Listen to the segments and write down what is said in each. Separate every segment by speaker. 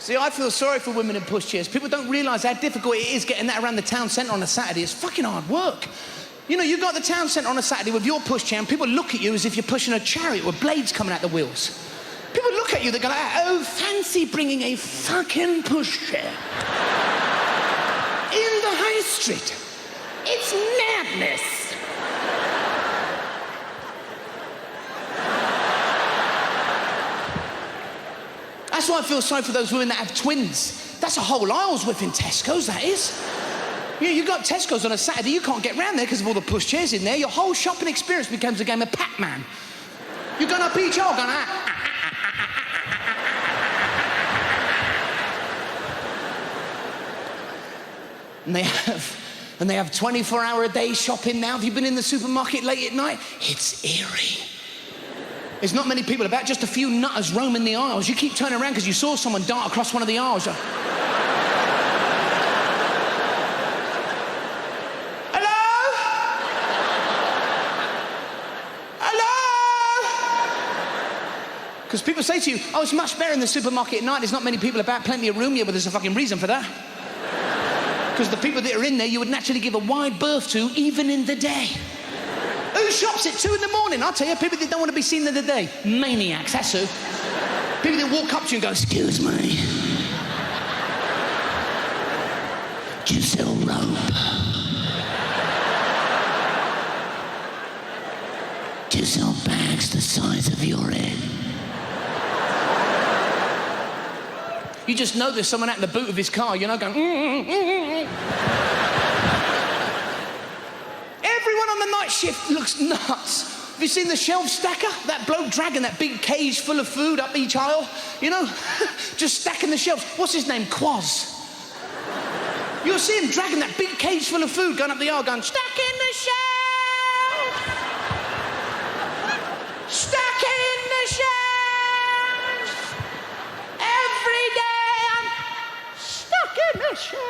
Speaker 1: See, I feel sorry for women in pushchairs. People don't realise how difficult it is getting that around the town centre on a Saturday. It's fucking hard work. You know, you got the town centre on a Saturday with your pushchair and people look at you as if you're pushing a chariot with blades coming out the wheels. People look at you, they go like, oh, fancy bringing a fucking pushchair in the high street. It's madness. That's why I feel sorry for those women that have twins. That's a whole aisle's worth in Tesco's, that is. You got Tesco's on a Saturday, you can't get round there because of all the pushchairs in there. Your whole shopping experience becomes a game of Pac-Man. You're going up each aisle going, And they have 24-hour-a-day shopping now. Have you been in the supermarket late at night? It's eerie. There's not many people about, just a few nutters roaming the aisles. You keep turning around because you saw someone dart across one of the aisles. Because people say to you, oh, it's much better in the supermarket at night. There's not many people about, plenty of room. Yeah, but there's a fucking reason for that. Because the people that are in there, you would naturally give a wide berth to, even in the day. Who shops at 2 in the morning? I'll tell you, people that don't want to be seen in the day. Maniacs, that's who. People that walk up to you and go, excuse me. Do you sell rope? Do you sell bags the size of your head? You just know there's someone out in the boot of his car, you know, going, Everyone on the night shift looks nuts. Have you seen the shelf stacker? That bloke dragging that big cage full of food up each aisle, you know? Just stacking the shelves. What's his name? Quaz. You'll see him dragging that big cage full of food going up the aisle going, stack in the shelf! Stack in the shelf! Every day I'm stuck in the shelf.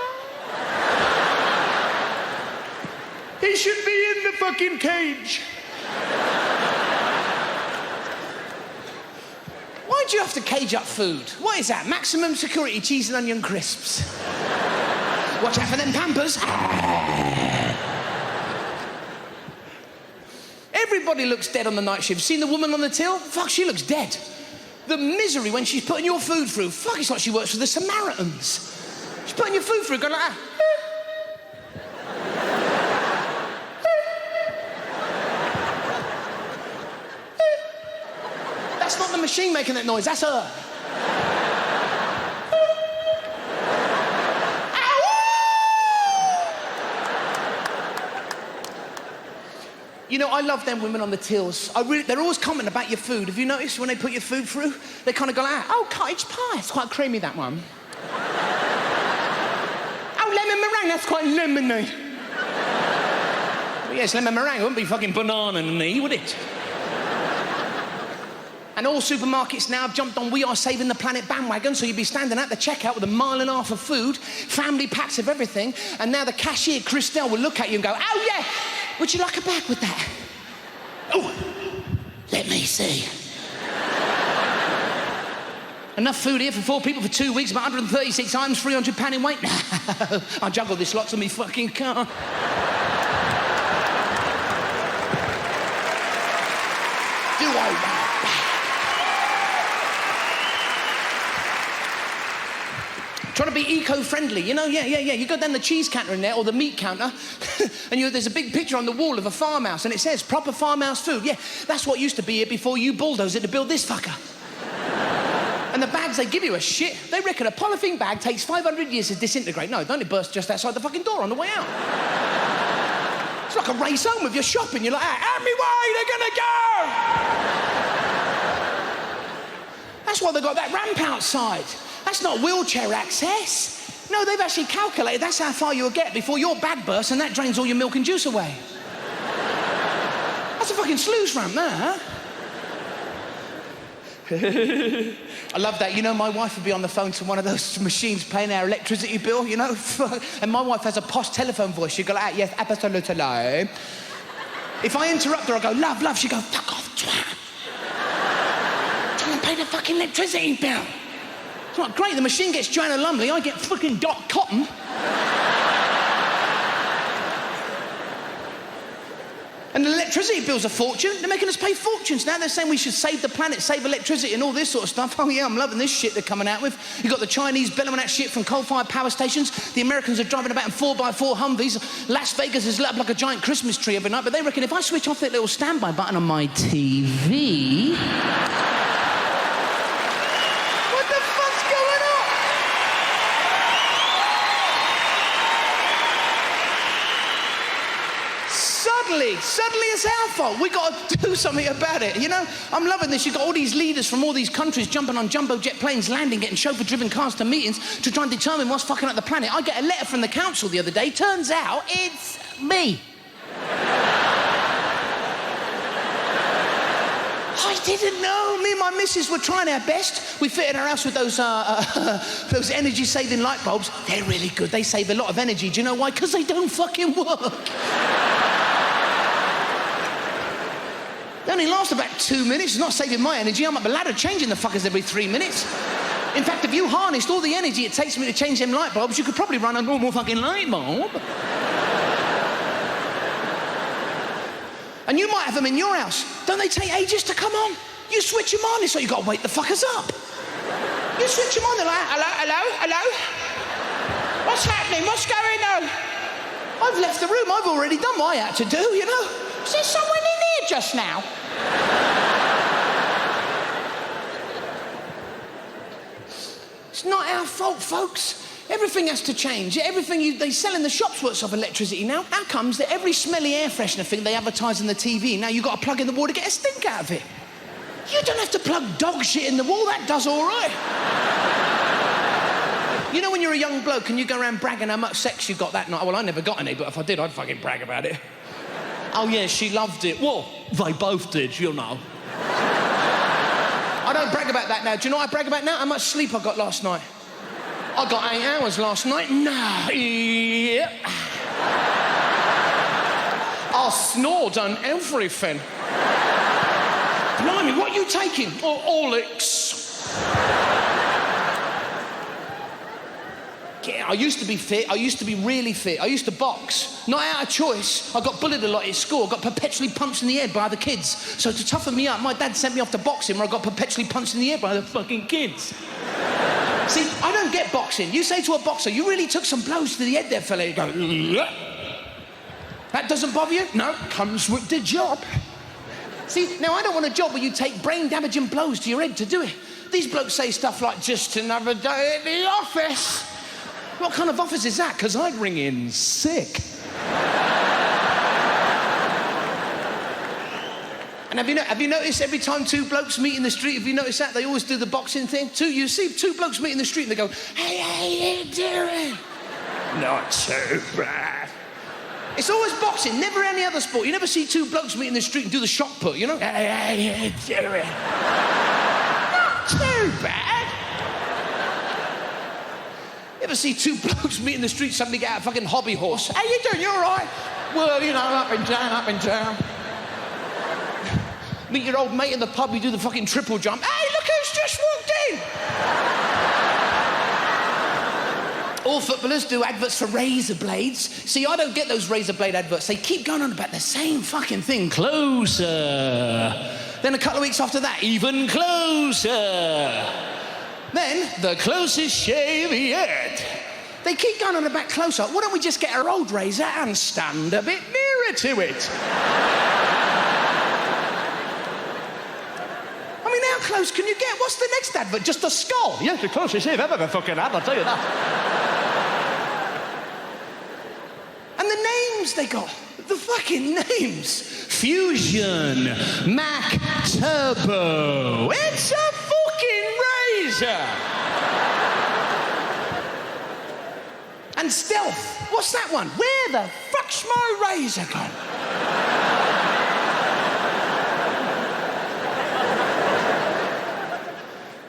Speaker 1: He should be in the fucking cage. Why do you have to cage up food? What is that? Maximum security cheese and onion crisps. Watch out for them Pampers. Everybody looks dead on the night shift. Seen the woman on the till? Fuck, she looks dead. The misery when she's putting your food through. Fuck, it's like she works for the Samaritans. She's putting your food through, going like that. That's not the machine making that noise, that's her. You know, I love them women on the tills. They're always commenting about your food. Have you noticed when they put your food through? They kind of go like, oh, cottage pie, it's quite creamy, that one. Oh, lemon meringue, that's quite lemony. Well, yes, lemon meringue, it wouldn't be fucking banana-y, would it? And all supermarkets now have jumped on We Are Saving the Planet bandwagon, so you'd be standing at the checkout with a mile and a half of food, family packs of everything, and now the cashier, Christelle, will look at you and go, oh, yeah, would you like a bag with that? Oh, let me see. Enough food here for 4 people for 2 weeks, about 136 items, £300 in weight. No, I juggle this lot to me fucking car. Do I want that? Trying to be eco-friendly, you know? Yeah. You go down the cheese counter in there, or the meat counter, and there's a big picture on the wall of a farmhouse, and it says, proper farmhouse food. Yeah, that's what used to be here before you bulldozed it to build this fucker. And the bags they give you are shit. They reckon a polythene bag takes 500 years to disintegrate. No, don't it burst just outside the fucking door on the way out? It's like a race home with your shopping. You're like, out me way, they're gonna go! That's why they got that ramp outside. That's not wheelchair access. No, they've actually calculated that's how far you'll get before your bag bursts and that drains all your milk and juice away. That's a fucking sluice ramp there, huh? I love that. You know, my wife would be on the phone to one of those machines paying our electricity bill, you know? And my wife has a posh telephone voice. She'd go like, yes, absolutely. If I interrupt her, I'll go, love. She'd go, fuck off, twat. Trying to pay the fucking electricity bill. It's like, great, the machine gets Joanna Lumley, I get fucking Dot Cotton. And the electricity bill's a fortune. They're making us pay fortunes. Now they're saying we should save the planet, save electricity and all this sort of stuff. Oh yeah, I'm loving this shit they're coming out with. You've got the Chinese bellowing that shit from coal-fired power stations. The Americans are driving about in 4x4 Humvees. Las Vegas is lit up like a giant Christmas tree every night. But they reckon if I switch off that little standby button on my TV... What the fuck's going on? Suddenly it's our fault. We got to do something about it, you know? I'm loving this. You've got all these leaders from all these countries jumping on jumbo jet planes, landing, getting chauffeur-driven cars to meetings to try and determine what's fucking up the planet. I get a letter from the council the other day. Turns out it's me. I didn't know. Me and my missus were trying our best. We fitted our house with those energy-saving light bulbs. They're really good. They save a lot of energy. Do you know why? Because they don't fucking work. They only last about 2 minutes. It's not saving my energy. I'm up a ladder changing the fuckers every 3 minutes. In fact, if you harnessed all the energy it takes me to change them light bulbs, you could probably run a normal fucking light bulb. And you might have them in your house. Don't they take ages to come on? You switch them on, so you got to wake the fuckers up. You switch them on, they're like, hello? What's happening? What's going on? I've left the room. I've already done what I had to do, you know? Is there someone in here just now? It's not our fault, folks. Everything has to change. Everything they sell in the shops works off electricity now. How comes that every smelly air freshener thing they advertise on the TV, now you've got to plug in the wall to get a stink out of it? You don't have to plug dog shit in the wall. That does all right. You know when you're a young bloke and you go around bragging how much sex you got that night? Well, I never got any, but if I did, I'd fucking brag about it. Oh, yeah, she loved it. Well, they both did, you know. I don't brag about that now. Do you know what I brag about now? How much sleep I got last night. I got 8 hours last night. No. Yep. I snored on everything. Blimey, what are you taking? Oh, Olix. Yeah, I used to be fit. I used to be really fit. I used to box. Not out of choice. I got bullied a lot at school. I got perpetually punched in the head by other kids. So to toughen me up, my dad sent me off to boxing where I got perpetually punched in the head by the fucking kids. See, I don't get boxing. You say to a boxer, you really took some blows to the head there, fella. You go, yeah. That doesn't bother you? No, comes with the job. See, now I don't want a job where you take brain-damaging blows to your head to do it. These blokes say stuff like, just another day at the office. What kind of office is that? Because I'd ring in sick. And have you noticed every time two blokes meet in the street, have you noticed that? They always do the boxing thing. You see two blokes meet in the street and they go, hey, how you doing? Not so bad. It's always boxing, never any other sport. You never see two blokes meet in the street and do the shot put, you know? Hey, how you doing? Not too bad. You ever see two blokes meet in the street, suddenly get out a fucking hobby horse? How you doing? You all right? Well, you know, up and down. Meet your old mate in the pub, you do the fucking triple jump. Hey, look who's just walked in! All footballers do adverts for razor blades. See, I don't get those razor blade adverts. They keep going on about the same fucking thing. Closer. Then a couple of weeks after that, even closer. Then, the closest shave yet. They keep going on about closer. Why don't we just get our old razor and stand a bit nearer to it? I mean, how close can you get? What's the next advert? Just a skull? Yeah, the closest shave I've ever fucking had, I'll tell you that. And the names they got. The fucking names. Fusion. Mac Turbo. It's a fucking razor. And Stealth. What's that one? Where the fuck's my razor gone?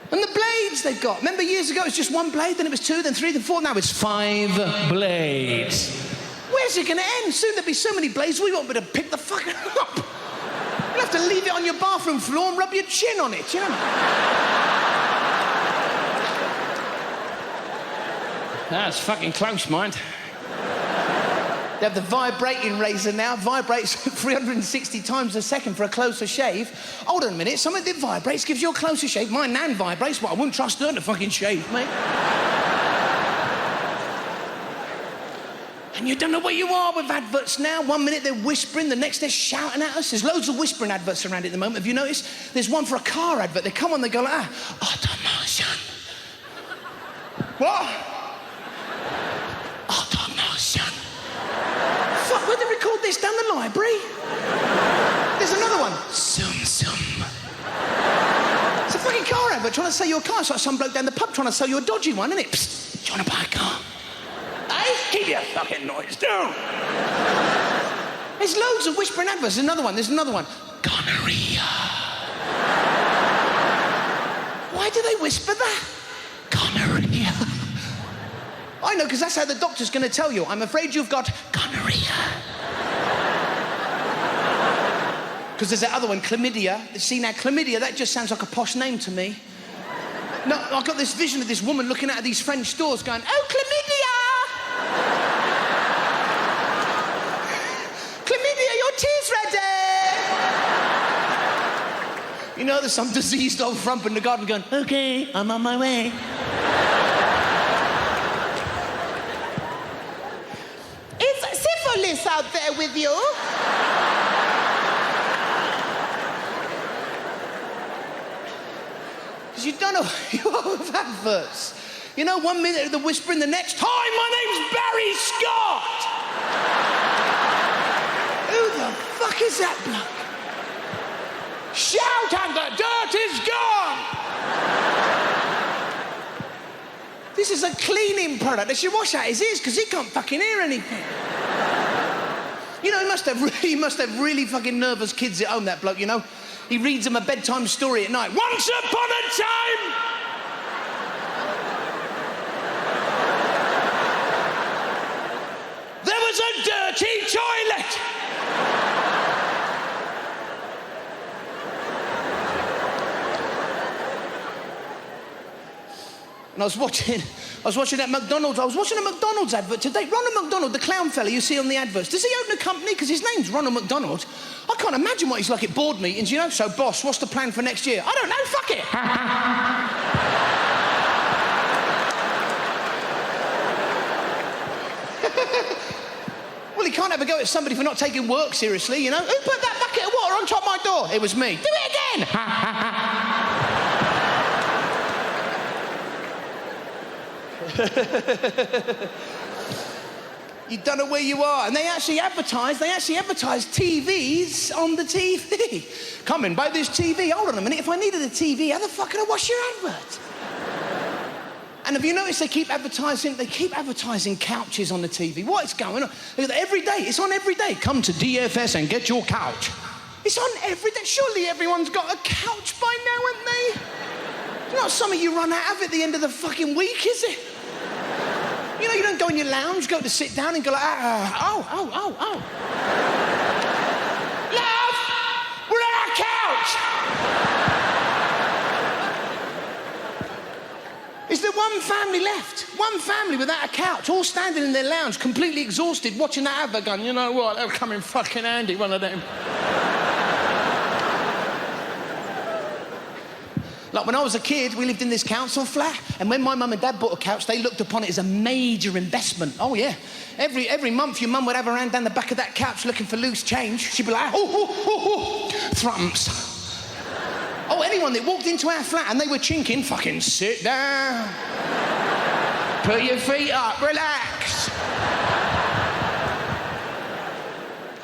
Speaker 1: And the blades they've got. Remember years ago it was just one blade, then it was 2, then 3, then 4, now it's 5 blades. Where's it gonna end? Soon there'll be so many blades we won't be able to pick the fucker up. You'll have to leave it on your bathroom floor and rub your chin on it, you know? That's fucking close, mind. They have the vibrating razor now. Vibrates 360 times a second for a closer shave. Hold on a minute, something that vibrates gives you a closer shave. My nan vibrates, but I wouldn't trust her to fucking shave, mate. And you don't know where you are with adverts now. 1 minute they're whispering, the next they're shouting at us. There's loads of whispering adverts around at the moment. Have you noticed? There's one for a car advert. They come on, they go like, automation. What? Automation. Fuck, where'd they record this? Down the library? There's another one. Zoom, zoom. It's a fucking car advert trying to sell you a car. It's like some bloke down the pub trying to sell you a dodgy one, isn't it? Psst, do you want to buy a car? Hey, keep your fucking noise down. There's loads of whispering adverts. There's another one. Gonorrhea. Why do they whisper that? Gonorrhea. I know, because that's how the doctor's going to tell you. I'm afraid you've got gonorrhea. Because there's that other one, chlamydia. See, now, chlamydia, that just sounds like a posh name to me. No, I've got this vision of this woman looking out of these French stores going, oh, chlamydia! Chlamydia, your tea's ready! You know, there's some diseased old frump in the garden going, okay, I'm on my way. Is syphilis out there with you? Because you don't know who you are with adverts. You know, 1 minute they're whispering, the next, hi, my name's Barry Scott! Who the fuck is that bloke? Shout and the dirt is gone! This is a cleaning product. They should wash out his ears because he can't fucking hear anything. You know, he must have really fucking nervous kids at home, that bloke, you know? He reads them a bedtime story at night. Once upon a time! There was a dirty toilet! And I was watching that McDonald's. I was watching a McDonald's advert today. Ronald McDonald, the clown fella you see on the adverts. Does he own a company? Because his name's Ronald McDonald. I can't imagine what he's like at board meetings, you know? So, boss, what's the plan for next year? I don't know, fuck it. Well, he can't have a go at somebody for not taking work seriously, you know? Who put that bucket of water on top of my door? It was me. Do it again! You don't know where you are. And they actually advertise TVs on the TV. Come in, buy this TV. Hold on a minute, if I needed a TV, how the fuck could I watch your advert? And have you noticed they keep advertising couches on the TV? What is going on? Every day, it's on every day. Come to DFS and get your couch. It's on every day. Surely everyone's got a couch by now, haven't they? It's not something you run out of at the end of the fucking week, is it? You know, you don't go in your lounge, go to sit down and go like, oh. Love, we're at our couch. Is there one family left? One family without a couch, all standing in their lounge, completely exhausted, watching that advert going, you know what, they'll come in fucking handy, one of them. Like when I was a kid, we lived in this council flat, and when my mum and dad bought a couch, they looked upon it as a major investment. Oh yeah, every month your mum would have her hand down the back of that couch looking for loose change. She'd be like, thrumps. Oh, anyone that walked into our flat and they were chinking, fucking sit down, put your feet up, relax.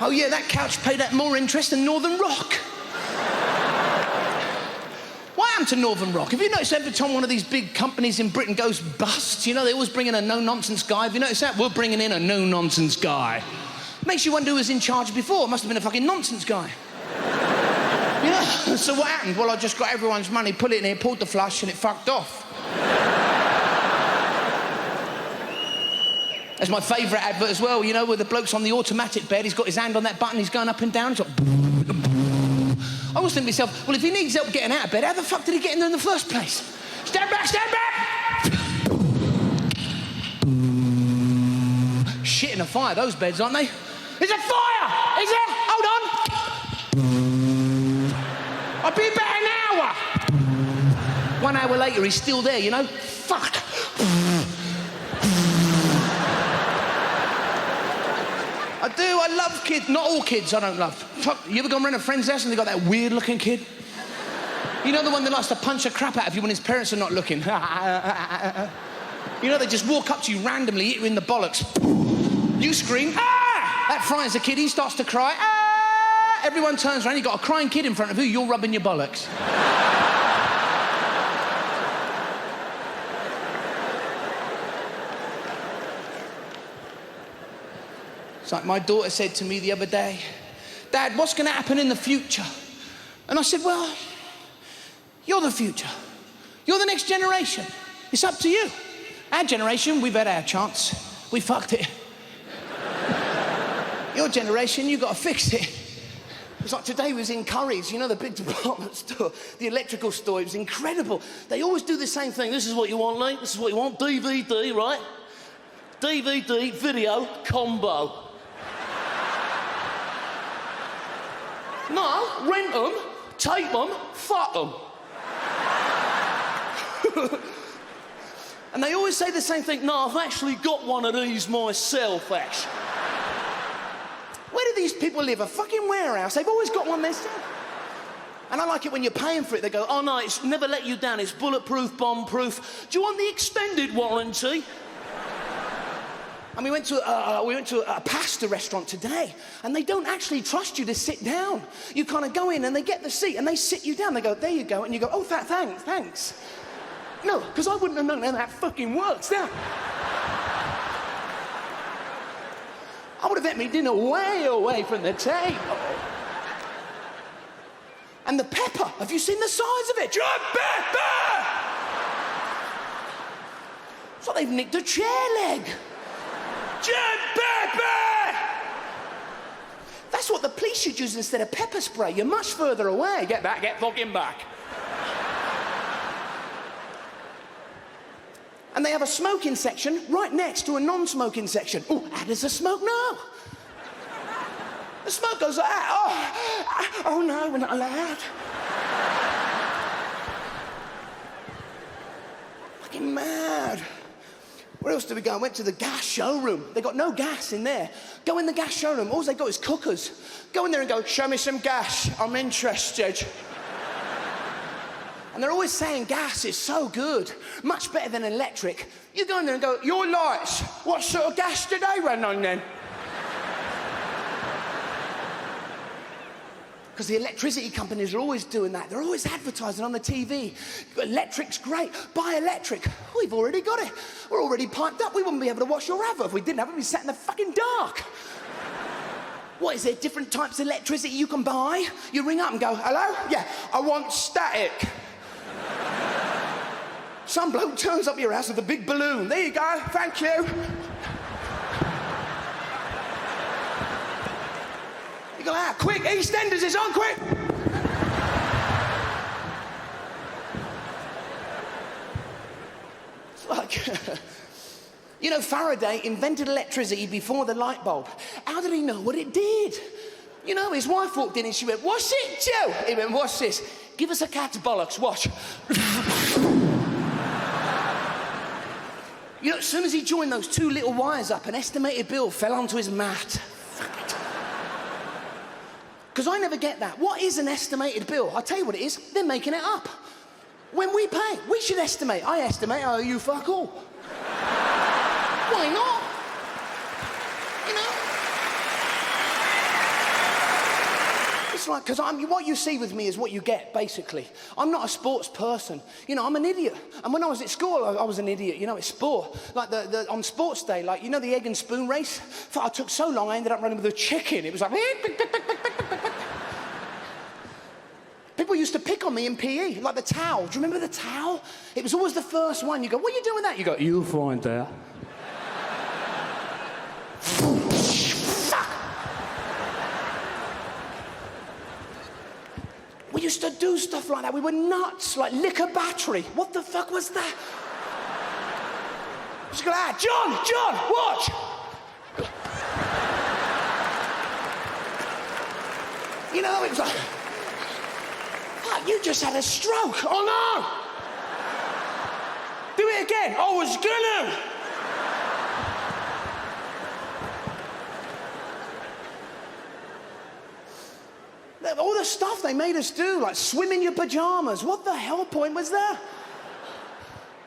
Speaker 1: Oh yeah, that couch paid out more interest than Northern Rock. What happened to Northern Rock? Have you noticed every time one of these big companies in Britain goes bust, you know, they always bring in a no-nonsense guy. Have you noticed that? We're bringing in a no-nonsense guy. Makes you wonder who was in charge before. It must have been a fucking nonsense guy. You know, so what happened? Well, I just got everyone's money, put it in here, pulled the flush, and it fucked off. That's my favourite advert as well, you know, where the bloke's on the automatic bed, he's got his hand on that button, he's going up and down, he's like... I always think to myself, well, if he needs help getting out of bed, how the fuck did he get in there in the first place? Stand back, stand back! Shit in a fire, those beds, aren't they? There's a fire! Is there? Hold on! I'll be about an hour! 1 hour later, he's still there, you know? Fuck! I love kids. Not all kids I don't love. Fuck, you ever gone around a friend's house and they got that weird-looking kid? You know the one that likes to punch a crap out of you when his parents are not looking? You know, they just walk up to you randomly, hit you in the bollocks. You scream, ah! That frightens the kid, he starts to cry, ah! Everyone turns around, you've got a crying kid in front of you, you're rubbing your bollocks. It's like my daughter said to me the other day, Dad, what's going to happen in the future? And I said, well, you're the future. You're the next generation. It's up to you. Our generation, we've had our chance. We fucked it. Your generation, you've got to fix it. It's like today we was in Curry's, you know, the big department store, the electrical store. It was incredible. They always do the same thing. This is what you want, Lee. This is what you want. DVD, right? DVD, video, combo. No, rent them, tape them, fuck them. And they always say the same thing. No, I've actually got one of these myself, Ash. Where do these people live? A fucking warehouse. They've always got one themselves. And I like it when you're paying for it. They go, oh no, it's never let you down. It's bulletproof, bomb-proof. Do you want the extended warranty? And we went to a pasta restaurant today, and they don't actually trust you to sit down. You kind of go in, and they get the seat, and they sit you down. They go, there you go, and you go, oh, thanks. No, because I wouldn't have known how that fucking works. Now, I would have had me dinner way away from the table. And the pepper, have you seen the size of it? John Pepper! It's like they've nicked a chair leg. John Pepper! That's what the police should use instead of pepper spray. You're much further away. Get back, get fucking back. And they have a smoking section right next to a non-smoking section. Oh, how does the smoke know? The smoke goes like that. Oh no, we're not allowed. Fucking mad. Where else did we go? I went to the gas showroom. They got no gas in there. Go in the gas showroom. All they got is cookers. Go in there and go, show me some gas. I'm interested. And they're always saying gas is so good, much better than electric. You go in there and go, your lights, what sort of gas do they run on then? Because the electricity companies are always doing that. They're always advertising on the TV. Electric's great. Buy electric. We've already got it. We're already piped up. We wouldn't be able to wash your Avo if we didn't have it. We'd be sat in the fucking dark. What, is there different types of electricity you can buy? You ring up and go, hello? Yeah, I want static. Some bloke turns up your house with a big balloon. There you go. Thank you. You go, ah, quick, EastEnders is on, quick! It's like, you know, Faraday invented electricity before the light bulb. How did he know what it did? You know, his wife walked in and she went, what's it, Joe? He went, what's this? Give us a cat's bollocks, watch. You know, as soon as he joined those two little wires up, an estimated bill fell onto his mat. Because I never get that. What is an estimated bill? I'll tell you what it is. They're making it up. When we pay, we should estimate. I estimate, oh, you fuck all. Why not? You know? It's like, because what you see with me is what you get, basically. I'm not a sports person. You know, I'm an idiot. And when I was at school, I was an idiot. You know, it's sport. Like on sports day, like, you know the egg and spoon race? I took so long, I ended up running with a chicken. It was like... People used to pick on me in PE, like the towel. Do you remember the towel? It was always the first one. You go, what are you doing with that? You go, you'll find out. Fuck! We used to do stuff like that. We were nuts, like lick a battery. What the fuck was that? Just go, John, watch. You know, it's like, fuck, you just had a stroke. Oh, no. Do it again. I was gonna. All the stuff they made us do, like swim in your pajamas. What the hell point was that?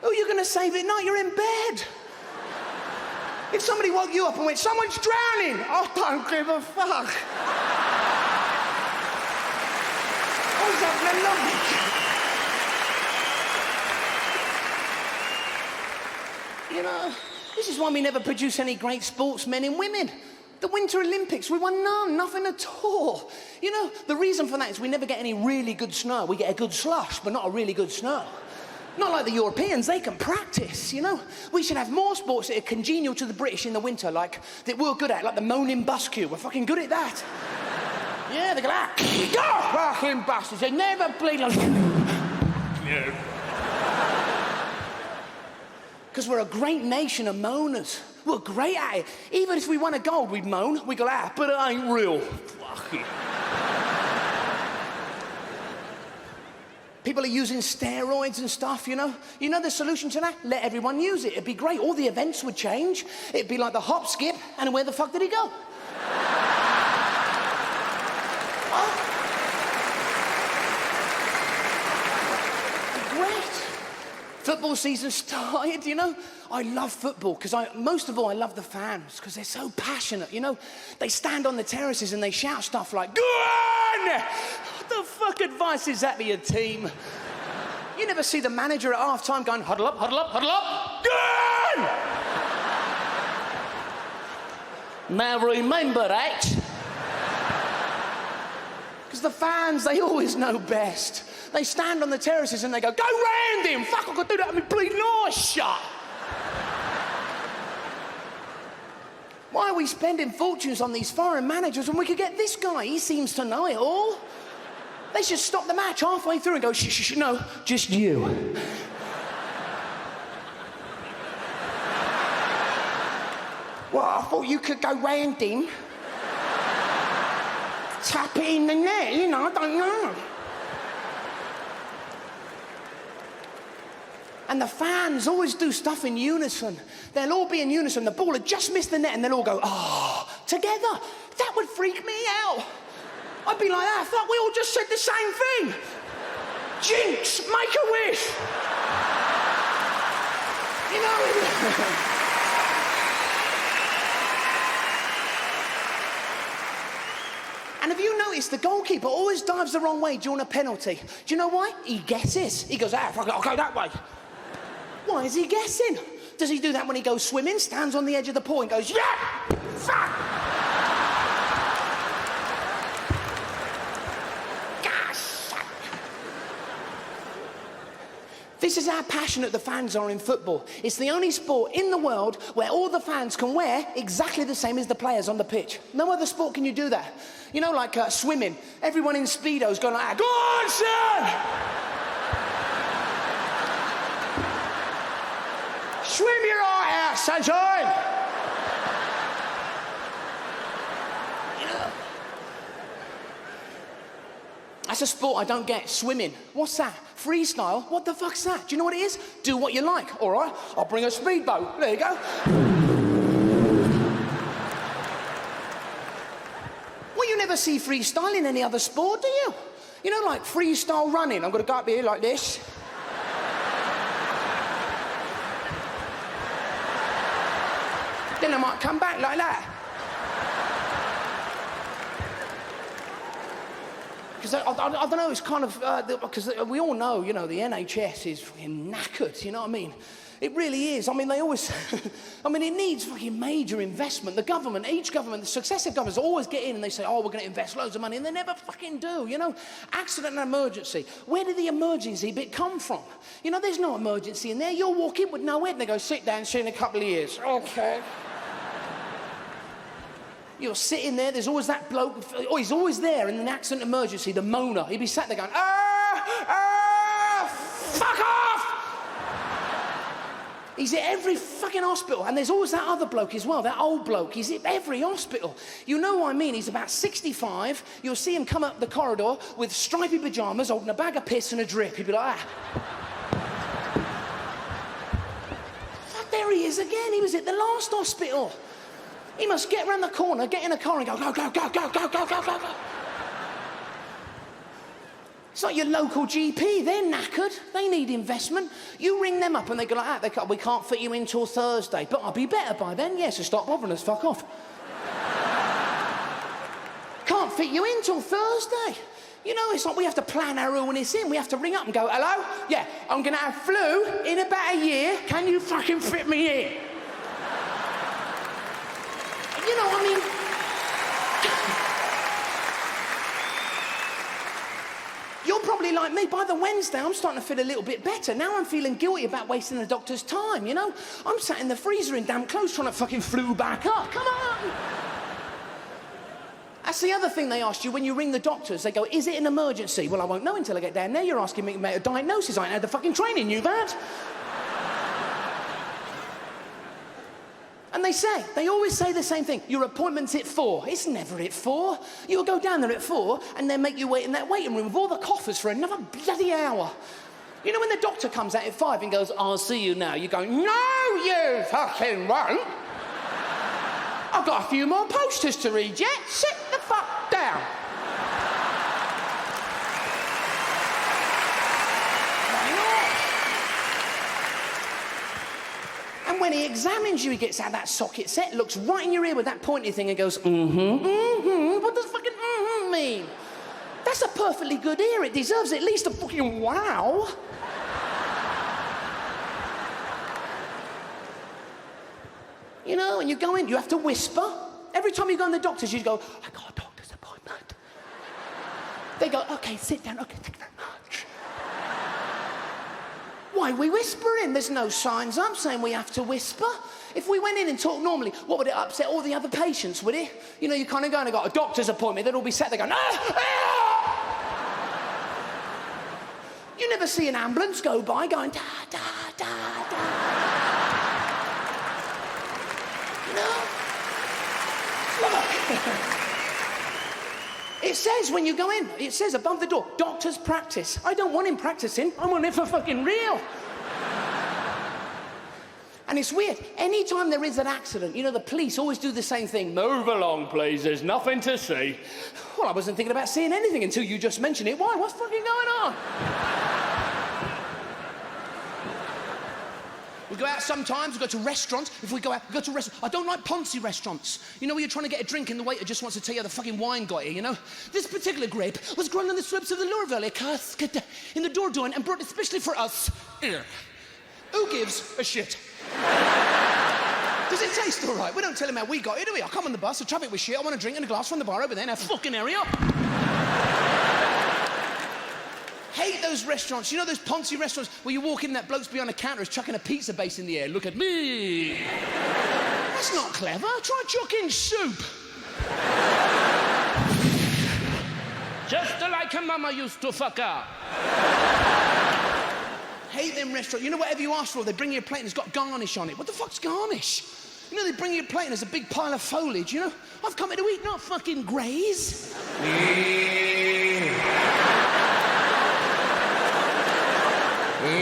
Speaker 1: Who are you going to save at night? You're in bed. If somebody woke you up and went, someone's drowning, I don't give a fuck. What's that like? You know, this is why we never produce any great sportsmen and women. The Winter Olympics, we won nothing at all. You know, the reason for that is we never get any really good snow. We get a good slush, but not a really good snow. Not like the Europeans, they can practice, you know? We should have more sports that are congenial to the British in the winter, like, that we're good at, like the moaning bus queue. We're fucking good at that. Yeah, they go like, go, fucking bastards. They never play like... Because we're a great nation of moaners. We're great at it. Even if we won a gold, we'd moan. We go, but it ain't real. Fuck it. People are using steroids and stuff, you know? You know the solution to that? Let everyone use it. It'd be great. All the events would change. It'd be like the hop, skip, and where the fuck did he go? Great. Football season started, you know? I love football because most of all, I love the fans because they're so passionate, you know? They stand on the terraces and they shout stuff like, go on! What the fuck advice is that to your team? You never see the manager at half-time going, huddle up, huddle up, huddle up, go on! Now remember that. Because the fans, they always know best. They stand on the terraces and they go, go round him! Fuck, I could do that with my bleeding eyes shut! Why are we spending fortunes on these foreign managers when we could get this guy? He seems to know it all. They should stop the match halfway through and go, shh, no, just you. Well, I thought you could go round him. Tap it in the net, you know, I don't know. And the fans always do stuff in unison. They'll all be in unison. The ball had just missed the net and they'll all go, together. That would freak me out. I'd be like that. I thought we all just said the same thing. Jinx, make a wish. You know? And have you noticed the goalkeeper always dives the wrong way during a penalty? Do you know why? He guesses. He goes, fuck it, I'll go that way. Why is he guessing? Does he do that when he goes swimming, stands on the edge of the pool and goes, yeah, fuck! Gosh! This is how passionate the fans are in football. It's the only sport in the world where all the fans can wear exactly the same as the players on the pitch. No other sport can you do that. You know, like swimming. Everyone in Speedos going like, go on, son! Swim your eye out, sunshine! You know, that's a sport I don't get, swimming. What's that? Freestyle? What the fuck's that? Do you know what it is? Do what you like. All right, I'll bring a speedboat. There you go. Well, you never see freestyle in any other sport, do you? You know, like freestyle running. I'm going to go up here like this. Then I might come back like that. Because I don't know, it's kind of, because we all know, you know, the NHS is fucking knackered, you know what I mean? It really is. I mean, they always, I mean, it needs fucking major investment. The government, each government, the successive governments always get in and they say, we're going to invest loads of money, and they never fucking do, you know? Accident and emergency. Where did the emergency bit come from? You know, there's no emergency in there. You'll walk in with no head and they go, sit down, see you in a couple of years. Okay. You're sitting there, there's always that bloke, he's always there in an accident emergency, the moaner. He'd be sat there going, fuck off! He's at every fucking hospital. And there's always that other bloke as well, that old bloke. He's at every hospital. You know what I mean? He's about 65. You'll see him come up the corridor with stripy pyjamas, holding a bag of piss and a drip. He'd be like, ah. Fuck, there he is again. He was at the last hospital. He must get around the corner, get in a car and go, go, go, go, go, go, go, go, go, go. It's like your local GP. They're knackered. They need investment. You ring them up and they go like that. We can't fit you in till Thursday. But I'll be better by then. Yeah, so stop bothering us. Fuck off. Can't fit you in till Thursday. You know, it's like we have to plan our illness in. We have to ring up and go, hello? Yeah, I'm going to have flu in about a year. Can you fucking fit me in? You know, I mean... You're probably like me. By the Wednesday, I'm starting to feel a little bit better. Now I'm feeling guilty about wasting the doctor's time, you know? I'm sat in the freezer in damp clothes trying to fucking flu back up. Come on! That's the other thing they ask you when you ring the doctors. They go, is it an emergency? Well, I won't know until I get down there. You're asking me about a diagnosis. I ain't had the fucking training you've had. And they always say the same thing. Your appointment's at 4. It's never at 4. You'll go down there at 4 and they'll make you wait in that waiting room with all the coffers for another bloody hour. You know when the doctor comes out at 5 and goes, I'll see you now, you go, no, you fucking won't. I've got a few more posters to read yet. Sit the fuck down. And when he examines you, he gets out that socket set, looks right in your ear with that pointy thing and goes, What does fucking mean? That's a perfectly good ear. It deserves at least a fucking wow. You know, and you go in, you have to whisper. Every time you go in the doctor's, you go, I got a doctor's appointment. They go, okay, sit down. Okay, thank you very much. Why are we whispering? There's no signs up saying we have to whisper. If we went in and talked normally, what would it upset all the other patients, would it? You know, you kind of go and got a doctor's appointment, they'd all be sat there going, You never see an ambulance go by going, da, da, da, da. You know? Look. It says when you go in, it says above the door, doctor's practice. I don't want him practicing. I want it for fucking real. And it's weird. Anytime there is an accident, you know, the police always do the same thing. Move along, please. There's nothing to see. Well, I wasn't thinking about seeing anything until you just mentioned it. Why? What's fucking going on? We go out sometimes, we go to restaurants. If we go out, we go to restaurants. I don't like Ponzi restaurants. You know, where you're trying to get a drink and the waiter just wants to tell you how the fucking wine got here, you know? This particular grape was grown on the slopes of the Loire Valley, cascade in the Dordogne and brought especially for us here. Who gives a shit? Does it taste all right? We don't tell him how we got here, do we? I come on the bus, the traffic was shit, I want a drink and a glass from the bar over there. Now fucking hurry up. Hate those restaurants. You know those Ponzi restaurants where you walk in and that bloke's behind a counter is chucking a pizza base in the air. Look at me. That's not clever. Try chucking soup. Just like a mama used to fuck up. Hate them restaurants. You know, whatever you ask for, they bring you a plate and it's got garnish on it. What the fuck's garnish? You know, they bring you a plate and there's a big pile of foliage, you know? I've come here to eat, not fucking graze. Well,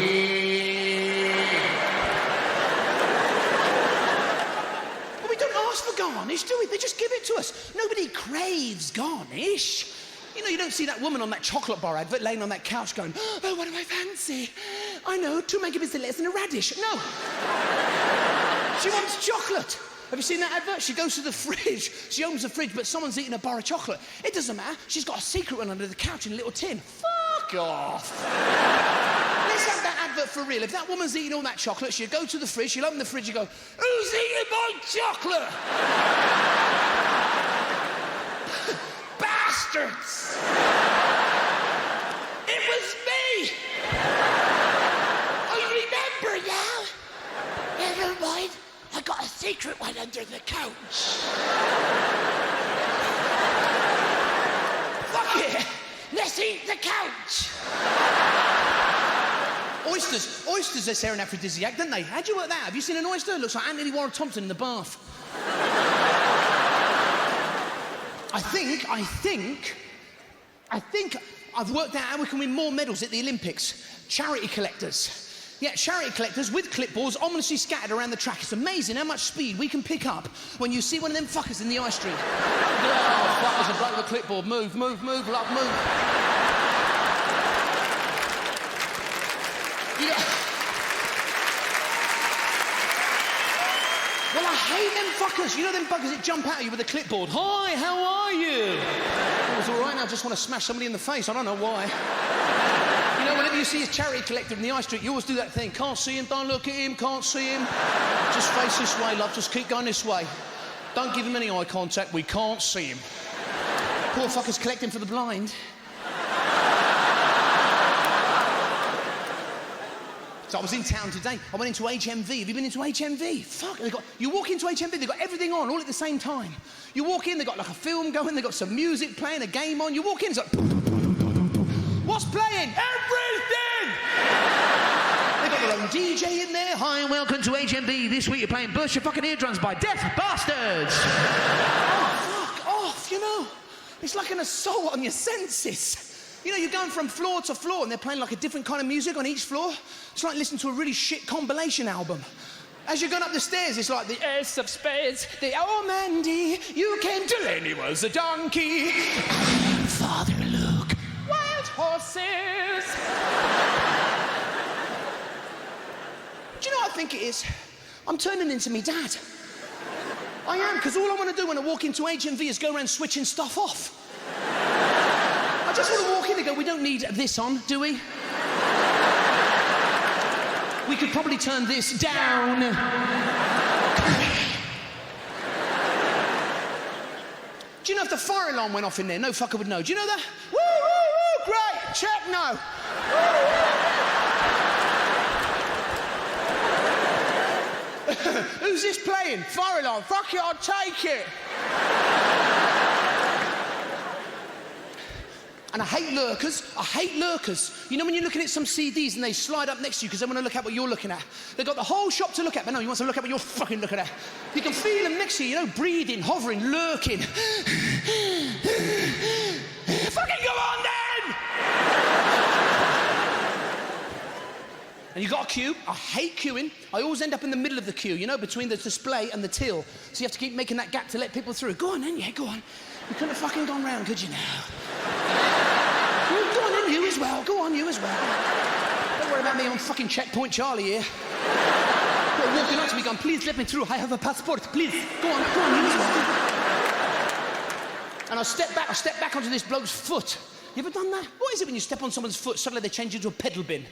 Speaker 1: we don't ask for garnish, do we? They just give it to us. Nobody craves garnish. You know, you don't see that woman on that chocolate bar advert laying on that couch going, oh, what do I fancy? I know, 2 megabits less than a radish. No. She wants chocolate. Have you seen that advert? She goes to the fridge. She opens the fridge, but someone's eating a bar of chocolate. It doesn't matter. She's got a secret one under the couch in a little tin. Fuck off. Let's have that advert for real. If that woman's eating all that chocolate, she'll go to the fridge, she'll open the fridge and go, who's eating my chocolate? Bastards! It was me! I remember now. Never mind. I got a secret one under the couch. Fuck it! Let's eat the couch! Oysters, they say, are an aphrodisiac, don't they? How'd you work that out? Have you seen an oyster? It looks like Anthony Warren Thompson in the bath. I think I've worked out how we can win more medals at the Olympics. Charity collectors. Yeah, charity collectors with clipboards ominously scattered around the track. It's amazing how much speed we can pick up when you see one of them fuckers in the high street. Oh, fuck, there's a bloke with a clipboard. Move, love, move. Yeah. Well, I hate them fuckers. You know them buggers that jump at you with a clipboard. Hi, how are you? Oh, it's all right now. I just want to smash somebody in the face. I don't know why. You know, whenever you see a charity collector in the high street, you always do that thing. Can't see him, don't look at him, can't see him. Just face this way, love. Just keep going this way. Don't give him any eye contact. We can't see him. Poor fuckers collecting for the blind. So I was in town today. I went into HMV. Have you been into HMV? Fuck, you walk into HMV, they've got everything on all at the same time. You walk in, they've got like a film going, they've got some music playing, a game on. You walk in, it's like... What's playing? Everything! They've got their own DJ in there. Hi and welcome to HMV. This week you're playing Burst Your Fucking Eardrums by Deaf Bastards. Oh, fuck off, you know. It's like an assault on your senses. You know, you're going from floor to floor and they're playing like a different kind of music on each floor. It's like listening to a really shit compilation album. As you're going up the stairs, it's like the Ace of Spades, the Oh Mandy, you came to Lenny was a donkey. Father Luke, wild horses. Do you know what I think it is? I'm turning into me dad. I am, because all I want to do when I walk into HMV is go around switching stuff off. I just want to walk in and go, we don't need this on, do we? We could probably turn this down. Do you know if the fire alarm went off in there? No fucker would know. Do you know that? Woo, woo, woo, great, check, no. Who's this playing? Fire alarm, fuck it, I'll take it. And I hate lurkers. You know when you're looking at some CDs and they slide up next to you because they want to look at what you're looking at? They've got the whole shop to look at, but no, you want to look at what you're fucking looking at. You can feel them next to you, you know, breathing, hovering, lurking. Fucking go on then! And you got a queue. I hate queuing. I always end up in the middle of the queue, you know, between the display and the till. So you have to keep making that gap to let people through. Go on then, yeah, go on. You couldn't have fucking gone round, could you now? Go on then, you as well. Go on, you as well. Don't worry about me, I'm fucking Checkpoint Charlie here. You're walking up to me going, please let me through, I have a passport, please. Go on, you as well. And I step back onto this bloke's foot. You ever done that? What is it when you step on someone's foot, suddenly they change you into a pedal bin?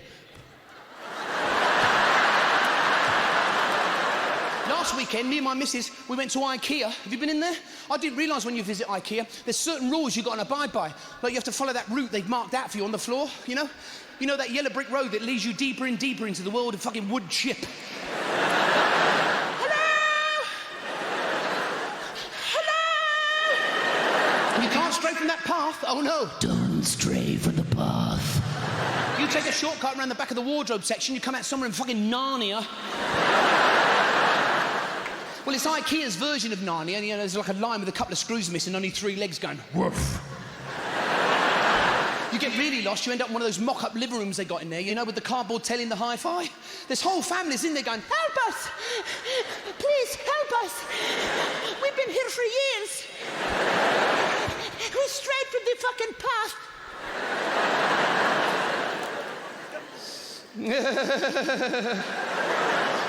Speaker 1: Last weekend, me and my missus, we went to IKEA. Have you been in there? I didn't realise when you visit IKEA, there's certain rules you've got to abide by. Like you have to follow that route they've marked out for you on the floor, you know? You know that yellow brick road that leads you deeper and deeper into the world of fucking wood chip. Hello! And you can't stray from that path. Oh no. Don't stray from the path. You take a shortcut around the back of the wardrobe section, you come out somewhere in fucking Narnia. Well, it's IKEA's version of Narnia, and you know, there's like a line with a couple of screws missing, only 3 legs going, woof. You get really lost, you end up in one of those mock-up living rooms they got in there, you know, with the cardboard telling the hi-fi. There's whole families in there going, help us! Please, help us! We've been here for years. We strayed from the fucking path.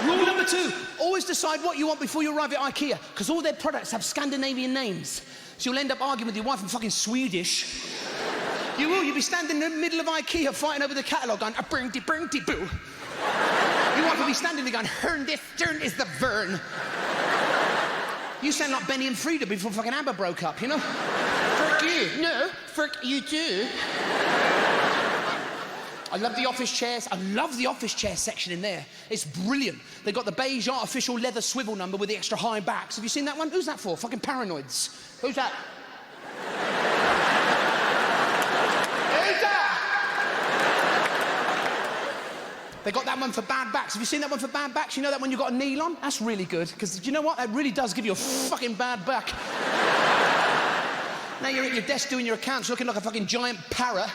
Speaker 1: Rule number 2, always decide what you want before you arrive at IKEA, because all their products have Scandinavian names. So you'll end up arguing with your wife in fucking Swedish. You will, you'll be standing in the middle of IKEA fighting over the catalogue going, a-burnty-burnty-boo. Your wife will be standing there going, Hern this, Stern is the Vern. You sound like Benny and Frida before fucking ABBA broke up, you know? Frick you. No, frick you too. I love the office chairs. I love the office chair section in there. It's brilliant. They've got the beige artificial leather swivel number with the extra high backs. Have you seen that one? Who's that for? Fucking paranoids. Who's that? Who's that? They got that one for bad backs. Have you seen that one for bad backs? You know that one you got a kneel on? That's really good, because you know what? That really does give you a fucking bad back. Now you're at your desk doing your accounts looking like a fucking giant parrot.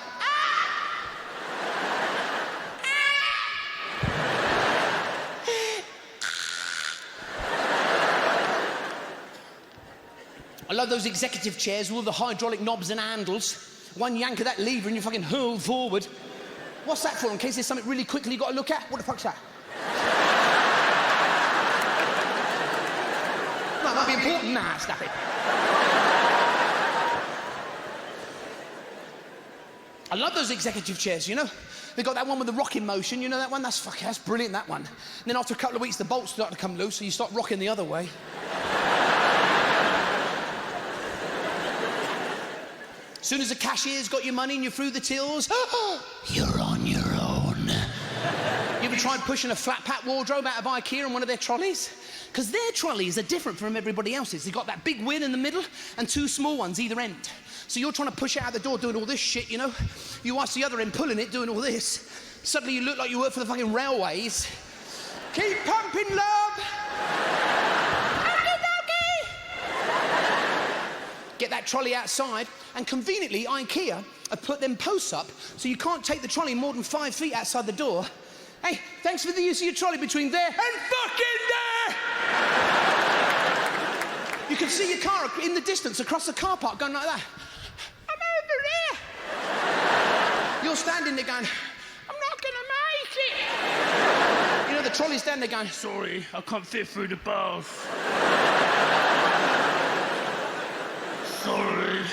Speaker 1: I love those executive chairs with all the hydraulic knobs and handles. One yank of that lever and you fucking hurl forward. What's that for? In case there's something really quickly you've got to look at? What the fuck's that? No, it might be important. Nah, stop it. I love those executive chairs, you know? They got that one with the rocking motion, you know that one? That's brilliant, that one. And then after a couple of weeks, the bolts start to come loose, so you start rocking the other way. As soon as the cashier's got your money and you're through the tills, you're on your own. You ever tried pushing a flat-pack wardrobe out of IKEA on one of their trolleys? Because their trolleys are different from everybody else's. They've got that big wheel in the middle and two small ones either end. So you're trying to push it out the door doing all this shit, you know? You watch the other end pulling it, doing all this. Suddenly you look like you work for the fucking railways. Keep pumping, love! Get that trolley outside, and conveniently, IKEA have put them posts up so you can't take the trolley more than 5 feet outside the door. Hey, thanks for the use of your trolley between there and fucking there! You can see your car in the distance across the car park going like that. I'm over there! You're standing there going, I'm not gonna make it! You know, the trolley's down there going, sorry, I can't fit through the bars. Sorry.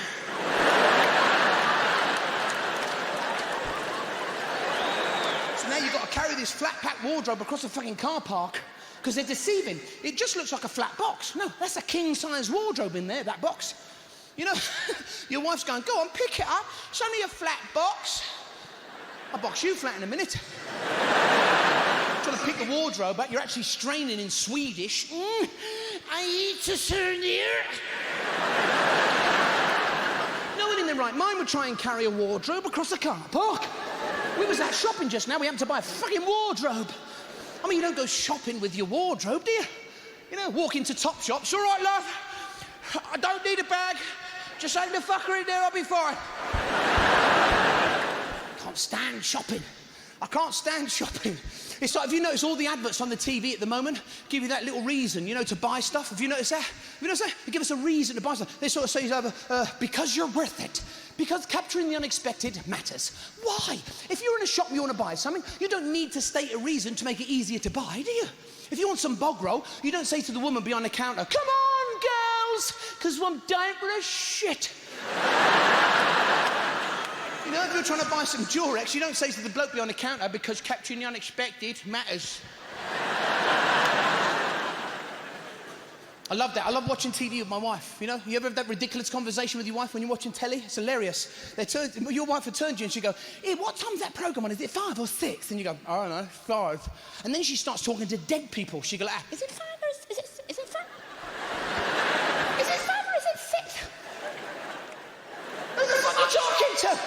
Speaker 1: So now you've got to carry this flat-pack wardrobe across the fucking car park because they're deceiving. It just looks like a flat box. No, that's a king-size wardrobe in there, that box. You know, your wife's going, go on, pick it up. It's only a flat box. I'll box you flat in a minute. Trying to pick the wardrobe up, you're actually straining in Swedish. I eat to turn here. No one in their right mind would try and carry a wardrobe across a car park. We was out shopping just now, we happened to buy a fucking wardrobe. I mean, you don't go shopping with your wardrobe, do you? You know, walk into Topshop, it's all right, love. I don't need a bag. Just take the fucker in there, I'll be fine. Can't stand shopping. I can't stand shopping. It's like, have you noticed all the adverts on the TV at the moment give you that little reason, you know, to buy stuff? Have you noticed that? Have you noticed that? They give us a reason to buy stuff. They sort of say, because you're worth it. Because capturing the unexpected matters. Why? If you're in a shop and you want to buy something, you don't need to state a reason to make it easier to buy, do you? If you want some bog roll, you don't say to the woman behind the counter, come on, girls, because I'm dying for a shit. You know, if you're trying to buy some Durex, you don't say to the bloke behind the counter because capturing the unexpected matters. I love that. I love watching TV with my wife, you know? You ever have that ridiculous conversation with your wife when you're watching telly? It's hilarious. Your wife will turn to you and she'll go, hey, what time's that programme on? Is it 5 or 6? And you go, I don't know, 5. And then she starts talking to dead people. She'll go, is it 5 or is it 5? Is it 5 or is it 6? Who the fuck are you talking to?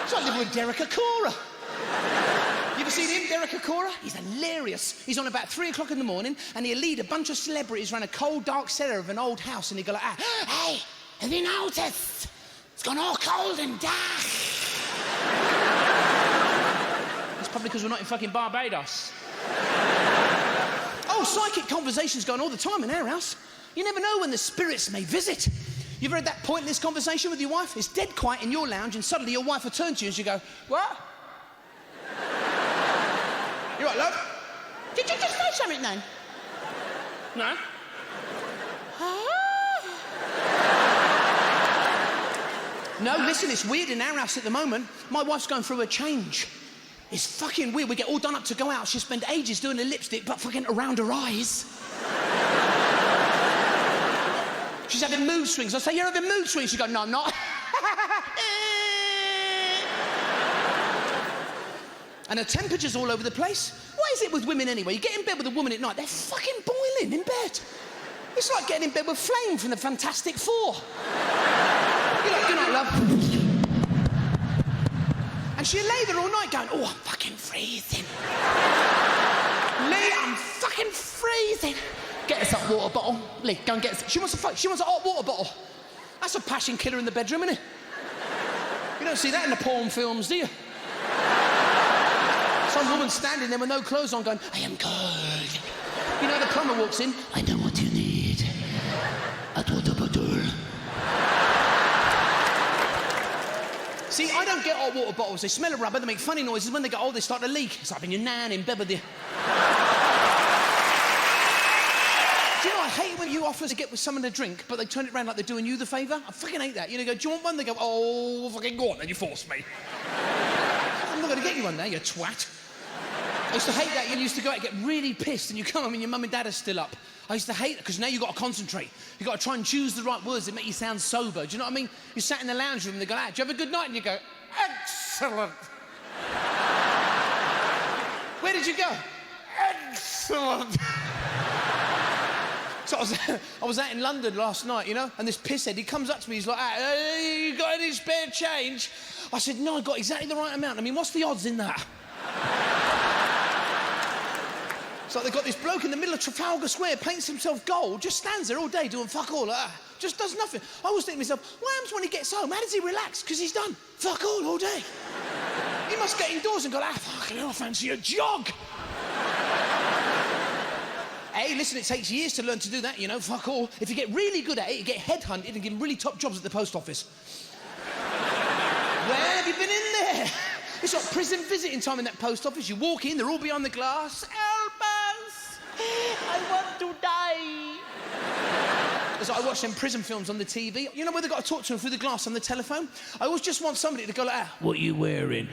Speaker 1: It's like living with Derek Acora. You ever seen him, Derek Acora? He's hilarious. He's on about 3 o'clock in the morning and he'll lead a bunch of celebrities around a cold, dark cellar of an old house and he'll go like, hey, have you noticed? It's gone all cold and dark. It's probably because we're not in fucking Barbados. Oh, psychic conversations going all the time in our house. You never know when the spirits may visit. You've heard that pointless conversation with your wife? It's dead quiet in your lounge and suddenly your wife will turn to you and she'll go, what? You right, love? Did you just say something then? No. No, listen, it's weird in our house at the moment. My wife's going through a change. It's fucking weird. We get all done up to go out. She spend ages doing her lipstick, but fucking around her eyes. She's having mood swings. I say, you're having mood swings. She goes, no, I'm not. And her temperature's all over the place. What is it with women anyway? You get in bed with a woman at night, they're fucking boiling in bed. It's like getting in bed with Flame from the Fantastic Four. You're like, good night, love. And she'll lay there all night going, oh, I'm fucking freezing. Lee, I'm fucking freezing. Get us a hot water bottle. Lee, go and get us. She wants a hot water bottle. That's a passion killer in the bedroom, isn't it? You don't see that in the porn films, do you? Some woman standing there with no clothes on going, I am cold. You know, the plumber walks in. I know what you need. A water bottle. See, I don't get hot water bottles. They smell of rubber, they make funny noises. When they get old, they start to leak. It's like having your nan in bed with you. Do you know, I hate when you offer to get with someone a drink, but they turn it around like they're doing you the favour. I fucking hate that. You know, go, do you want one? They go, oh, fucking go on, then you force me. I'm not going to get you one now, you twat. I used to hate that. You used to go out and get really pissed and you come home and your mum and dad are still up. I used to hate that because now you've got to concentrate. You've got to try and choose the right words that make you sound sober. Do you know what I mean? You sat in the lounge room and they go, do you have a good night? And you go, excellent. Where did you go? Excellent. So I was out in London last night, you know, and this pisshead, he comes up to me, he's like, hey, you got any spare change? I said, no, I got exactly the right amount. I mean, what's the odds in that? So they've got this bloke in the middle of Trafalgar Square, paints himself gold, just stands there all day doing fuck all, just does nothing. I always think to myself, what happens when he gets home? How does he relax? Because he's done fuck all day. He must get indoors and go, fucking hell, I fancy a jog. Hey, listen, it takes years to learn to do that, you know, fuck all. If you get really good at it, you get headhunted and given really top jobs at the post office. Where have you been in there? It's like prison visiting time in that post office. You walk in, they're all behind the glass. Help us! I want to die. It's like I watch them prison films on the TV. You know where they've got to talk to them through the glass on the telephone? I always just want somebody to go like, what are you wearing?